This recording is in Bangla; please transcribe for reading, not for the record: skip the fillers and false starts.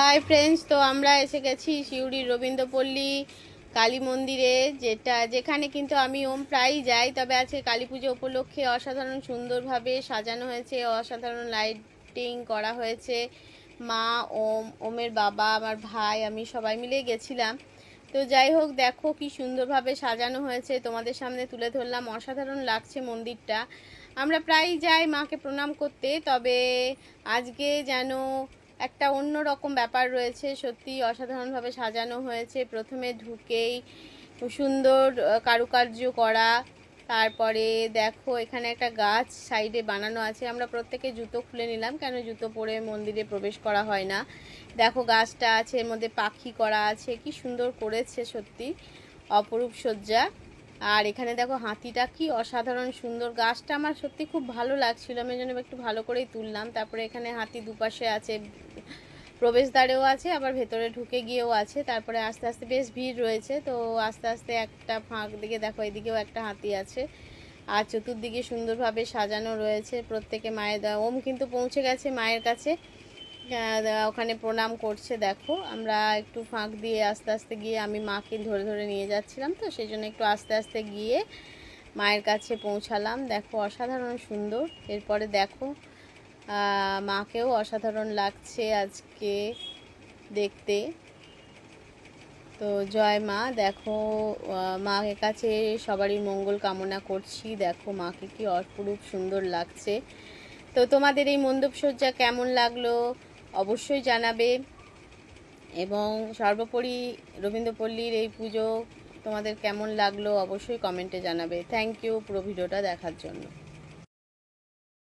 হাই ফ্রেন্ডস, তো আমরা এসে গেছি সিউড়ির রবীন্দ্রপল্লী কালী মন্দিরে, যেখানে কিন্তু আমি প্রায়ই যাই। তবে আজকে কালী পুজো উপলক্ষে অসাধারণ সুন্দরভাবে সাজানো হয়েছে, অসাধারণ লাইটিং করা হয়েছে। মা, ওমের বাবা, আমার ভাই, আমি সবাই মিলে গেছিলাম। তো যাই হোক, দেখো কি সুন্দরভাবে সাজানো হয়েছে, তোমাদের সামনে তুলে ধরলাম। অসাধারণ লাগছে মন্দিরটা। আমরা প্রায়ই যাই মাকে প্রণাম করতে, তবে আজকে যেন একটা অন্য রকম ব্যাপার রয়েছে। সত্যি অসাধারণভাবে সাজানো হয়েছে। প্রথমে ঢুকেই সুন্দর কারুকার্য করা। তারপরে দেখো এখানে একটা গাছ সাইডে বানানো আছে। আমরা প্রত্যেকে জুতো খুলে নিলাম, কেন জুতো পরে মন্দিরে প্রবেশ করা হয় না। দেখো গাছটা আছে, এর মধ্যে পাখি করা আছে, কি সুন্দর করেছে, সত্যি অপরূপ সজ্জা। আর এখানে দেখো হাতিটা কি অসাধারণ সুন্দর। গাছটা আমার সত্যি খুব ভালো লাগছিল, আমি জন্য একটু ভালো করেই তুললাম। তারপরে এখানে হাতি দুপাশে আছে, প্রবেশদ্বারেও আছে, আবার ভেতরে ঢুকে গিয়েও আছে। তারপরে আস্তে আস্তে বেশ ভিড় রয়েছে, তো আস্তে আস্তে একটা ফাঁক দিকে দেখো, এদিকেও একটা হাতি আছে। আর চতুর্দিকে সুন্দরভাবে সাজানো রয়েছে। প্রত্যেকে মায়ের ওম কিন্তু পৌঁছে গেছে মায়ের কাছে, ওখানে প্রণাম করছে। দেখো আমরা একটু ফাঁক দিয়ে আস্তে আস্তে গিয়ে, আমি মাকে ধরে ধরে নিয়ে যাচ্ছিলাম, তো সেই জন্য একটু আস্তে আস্তে গিয়ে মায়ের কাছে পৌঁছালাম। দেখো অসাধারণ সুন্দর। এরপরে দেখো মাকেও অসাধারণ লাগছে আজকে দেখতে। তো জয় মা। দেখো মায়ের কাছে সবারই মঙ্গল কামনা করছি। দেখো মাকে কি অপরূপ সুন্দর লাগছে। তো তোমাদের এই মণ্ডপসজ্জা কেমন লাগলো অবশ্যই জানাবে, এবং সর্বোপরি রবীন্দ্রপল্লীর এই পুজো তোমাদের কেমন লাগলো অবশ্যই কমেন্টে জানাবে। থ্যাংক ইউ পুরো ভিডিওটা দেখার জন্য।